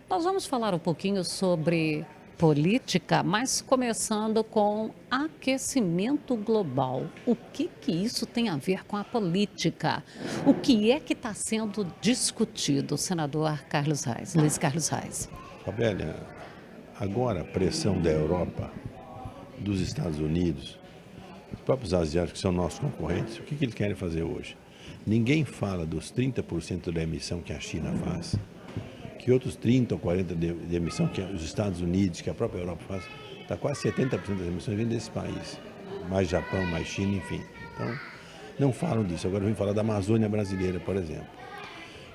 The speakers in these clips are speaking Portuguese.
Nós vamos falar um pouquinho sobre política, mas começando com aquecimento global. O que que isso tem a ver com a política? O que é que está sendo discutido, senador Carlos Reis, Luiz Carlos Reis? Fabélia, agora a pressão da Europa, dos Estados Unidos, os próprios asiáticos que são nossos concorrentes, o que eles querem fazer hoje? Ninguém fala dos 30% da emissão que a China faz, que outros 30 ou 40% de emissão que os Estados Unidos, que a própria Europa faz, está quase 70% das emissões vêm desse país, mais Japão, mais China, enfim. Então, não falam disso. Agora vem falar da Amazônia brasileira, por exemplo.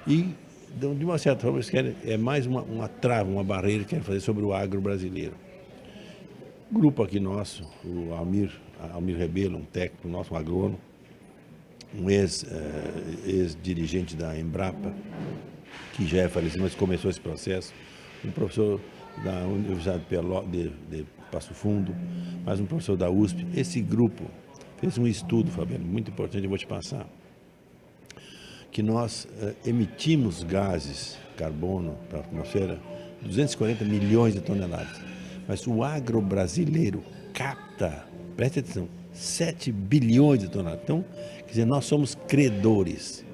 E, de uma certa forma, eles querem, é mais uma trava, uma barreira que querem fazer sobre o agro brasileiro. Grupo aqui nosso, o Almir Rebelo, um técnico nosso, um agrônomo, um ex-dirigente da Embrapa, que já é falecido, mas começou esse processo, um professor da Universidade de Passo Fundo, mais um professor da USP. Esse grupo fez um estudo, Fabiano, muito importante, eu vou te passar, que nós emitimos gases, carbono para a atmosfera, 240 milhões de toneladas. Mas o agro brasileiro capta, preste atenção, 7 bilhões de toneladas. Então, quer dizer, nós somos credores.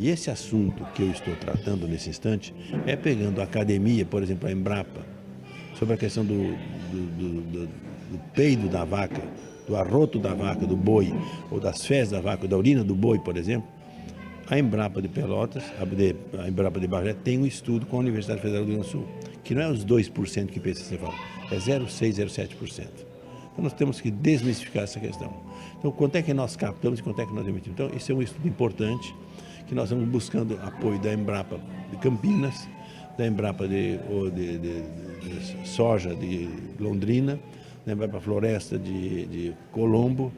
E esse assunto que eu estou tratando nesse instante é pegando a academia, por exemplo, a Embrapa, sobre a questão do peido da vaca, do arroto da vaca, do boi, ou das fezes da vaca, da urina do boi, por exemplo. A Embrapa de Pelotas, a Embrapa de Bagé, tem um estudo com a Universidade Federal do Rio Grande do Sul, que não é os 2% que o PCC fala, é 0,6%, 0,7%. Então nós temos que desmistificar essa questão. Então, quanto é que nós captamos e quanto é que nós emitimos? Então, esse é um estudo importante, que nós estamos buscando apoio da Embrapa de Campinas, da Embrapa de soja de Londrina, da Embrapa Floresta de Colombo,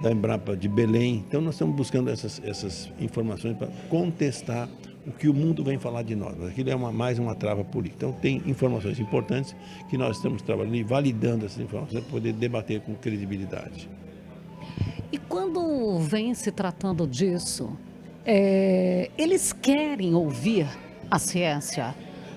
da Embrapa de Belém. Então nós estamos buscando essas informações para contestar o que o mundo vem falar de nós. Mas aquilo é mais uma trava política. Então tem informações importantes que nós estamos trabalhando e validando essas informações para poder debater com credibilidade. E quando vem se tratando disso, eles querem ouvir a ciência?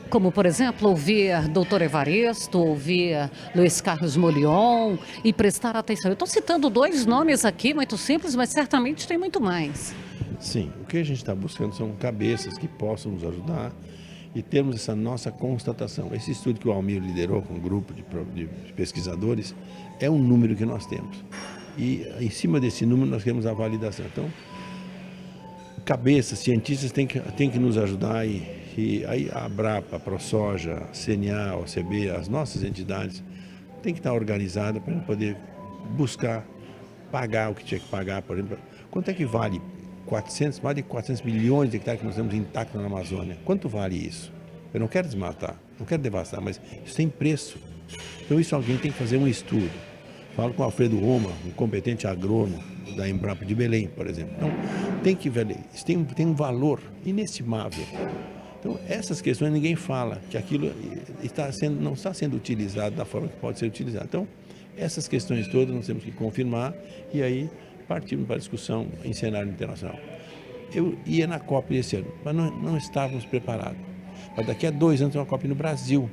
Como, por exemplo, ouvir doutor Evaristo, ouvir Luiz Carlos Molion e prestar atenção. Eu estou citando dois nomes aqui, muito simples, mas certamente tem muito mais. Sim, o que a gente está buscando são cabeças que possam nos ajudar e termos essa nossa constatação. Esse estudo que o Almir liderou com um grupo de pesquisadores é um número que nós temos. E em cima desse número nós queremos a validação. Então, cabeças, cientistas têm que nos ajudar e aí a Abrapa, a ProSoja, a CNA, a OCB, as nossas entidades têm que estar organizadas para poder buscar pagar o que tinha que pagar, por exemplo. Quanto é que vale mais de 400 milhões de hectares que nós temos intactos na Amazônia? Quanto vale isso? Eu não quero desmatar, não quero devastar, mas isso tem preço. Então isso alguém tem que fazer um estudo. Falo com o Alfredo Roma, um competente agrônomo da Embrapa de Belém, por exemplo. Então, tem que ver, isso tem um valor inestimável. Então, essas questões ninguém fala, que aquilo não está sendo utilizado da forma que pode ser utilizado. Então, essas questões todas nós temos que confirmar e aí partimos para a discussão em cenário internacional. Eu ia na COP esse ano, mas não estávamos preparados. Mas daqui a 2 anos tem uma COP no Brasil.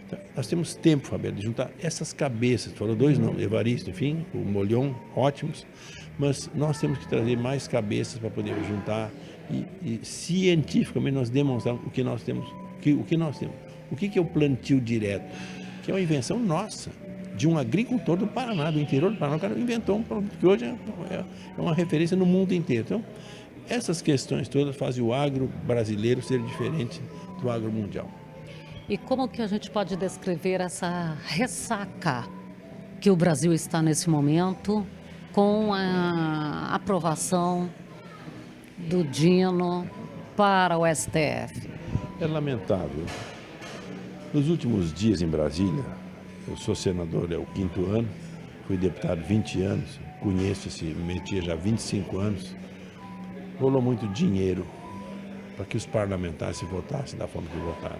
Então, nós temos tempo, Fabiano, de juntar essas cabeças, falou dois nomes, Evaristo, enfim, o Molion, ótimos, mas nós temos que trazer mais cabeças para poder juntar e cientificamente nós demonstrarmos o que nós temos. O que é o plantio direto? Que é uma invenção nossa, de um agricultor do Paraná, do interior do Paraná. O cara inventou um produto que hoje é uma referência no mundo inteiro. Então, essas questões todas fazem o agro brasileiro ser diferente do agro mundial. E como que a gente pode descrever essa ressaca que o Brasil está nesse momento com a aprovação do Dino para o STF? É lamentável. Nos últimos dias em Brasília, eu sou senador, é o 5º ano, fui deputado 20 anos, conheço esse métier já há 25 anos, rolou muito dinheiro para que os parlamentares se votassem da forma que votaram,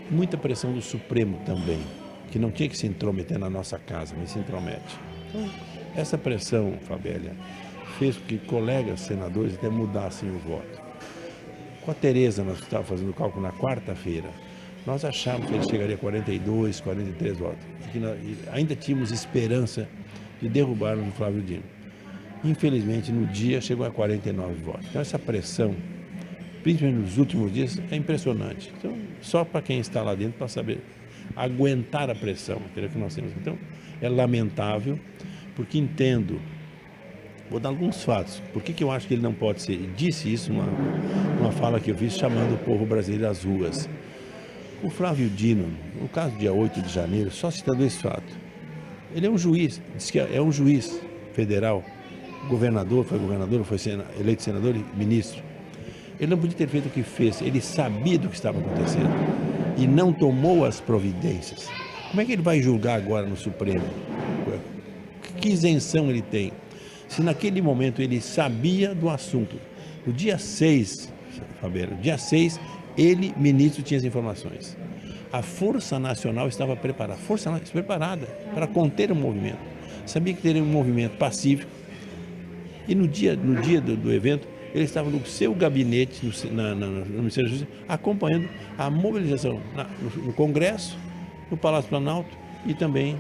muita pressão do Supremo também, que não tinha que se intrometer na nossa casa, mas se intromete. Então, essa pressão, Fabélia, fez com que colegas senadores até mudassem o voto. Com a Tereza, nós estávamos fazendo o cálculo na quarta-feira. Nós achávamos que ele chegaria a 42, 43 votos. E ainda tínhamos esperança de derrubarmos o Flávio Dino. Infelizmente, no dia, chegou a 49 votos. Então, essa pressão, principalmente nos últimos dias, é impressionante. Então, só para quem está lá dentro, para saber aguentar a pressão, entendeu? Que nós temos. Então, é lamentável, porque entendo. Vou dar alguns fatos. Por que eu acho que ele não pode ser? E disse isso numa fala que eu fiz, chamando o povo brasileiro às ruas. O Flávio Dino, no caso do dia 8 de janeiro, só citando esse fato, ele é um juiz, diz que é um juiz federal, governador, foi eleito senador e ministro. Ele não podia ter feito o que fez, ele sabia do que estava acontecendo e não tomou as providências. Como é que ele vai julgar agora no Supremo? Que isenção ele tem? Se naquele momento ele sabia do assunto. No dia 6, Fabiano, dia 6, ele, ministro, tinha as informações. A Força Nacional estava preparada, preparada para conter o movimento. Sabia que teria um movimento pacífico. E no dia do evento, ele estava no seu gabinete, no Ministério da Justiça, acompanhando a mobilização no Congresso, no Palácio Planalto e também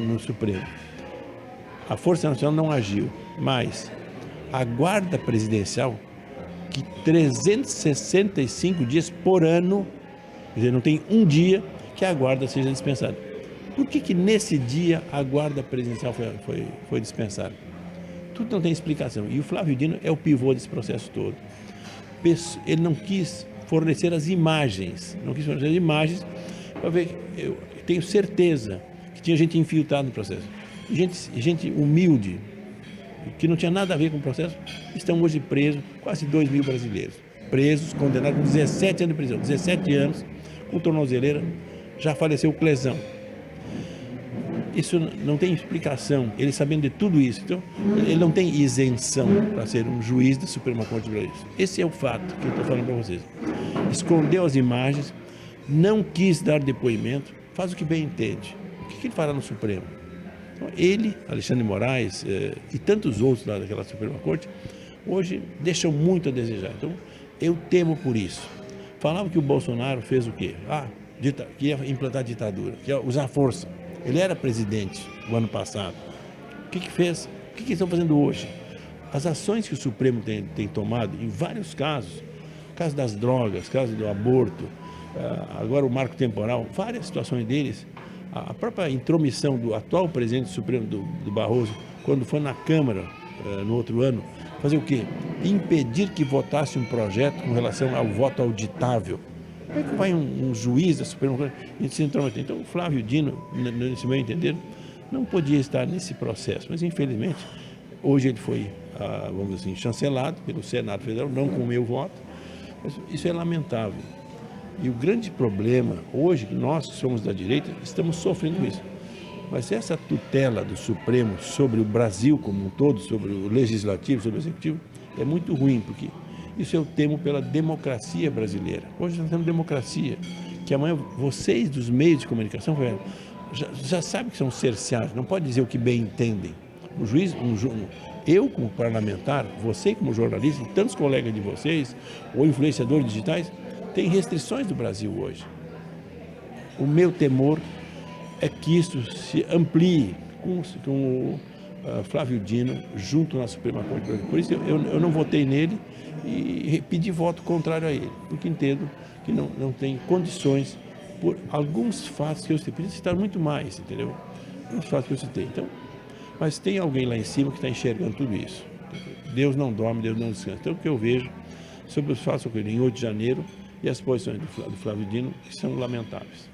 no Supremo. A Força Nacional não agiu, mas a Guarda Presidencial, que 365 dias por ano, quer dizer, não tem um dia que a Guarda seja dispensada. Por que nesse dia a Guarda Presidencial foi dispensada? Tudo não tem explicação. E o Flávio Dino é o pivô desse processo todo. Ele não quis fornecer as imagens, para ver. Eu tenho certeza que tinha gente infiltrada no processo. Gente humilde, que não tinha nada a ver com o processo, estão hoje presos, quase 2 mil brasileiros. Presos, condenados com 17 anos de prisão. 17 anos, com tornozeleira, já faleceu o Clesão. Isso não tem explicação, ele sabendo de tudo isso. Então, ele não tem isenção para ser um juiz da Suprema Corte Brasileira. Esse é o fato que eu estou falando para vocês. Escondeu as imagens, não quis dar depoimento, faz o que bem entende. O que ele fará no Supremo? Então, ele, Alexandre de Moraes e tantos outros lá daquela Suprema Corte, hoje deixam muito a desejar. Então, eu temo por isso. Falavam que o Bolsonaro fez o quê? Que ia implantar a ditadura, que ia usar força. Ele era presidente no ano passado. O que fez? O que estão fazendo hoje? As ações que o Supremo tem tomado, em vários casos, caso das drogas, caso do aborto, agora o marco temporal, várias situações deles, a própria intromissão do atual presidente do Supremo, do Barroso, quando foi na Câmara no outro ano, fazer o quê? Impedir que votasse um projeto com relação ao voto auditável. Como é que vai um juiz da Suprema Corte se intrometer? Então, o Flávio Dino, nesse meu entender, não podia estar nesse processo, mas infelizmente, hoje ele foi, vamos dizer assim, chancelado pelo Senado Federal, não com o meu voto, mas isso é lamentável. E o grande problema, hoje, que nós que somos da direita, estamos sofrendo isso. Mas essa tutela do Supremo sobre o Brasil como um todo, sobre o Legislativo, sobre o Executivo, é muito ruim, porque isso eu temo pela democracia brasileira. Hoje nós temos democracia, que amanhã vocês dos meios de comunicação já sabem que são cerceados, não pode dizer o que bem entendem. O juiz, eu como parlamentar, você como jornalista e tantos colegas de vocês, ou influenciadores digitais, tem restrições do Brasil hoje. O meu temor é que isso se amplie com o Flávio Dino junto na Suprema Corte Brasileira. Por isso eu não votei nele e pedi voto contrário a ele, porque entendo que não tem condições por alguns fatos que eu citei. Podia citar muito mais, entendeu? Os fatos que eu citei. Então, mas tem alguém lá em cima que está enxergando tudo isso. Deus não dorme, Deus não descansa. Então, o que eu vejo sobre os fatos ocorridos em 8 de janeiro e as posições do Flávio Dino, que são lamentáveis.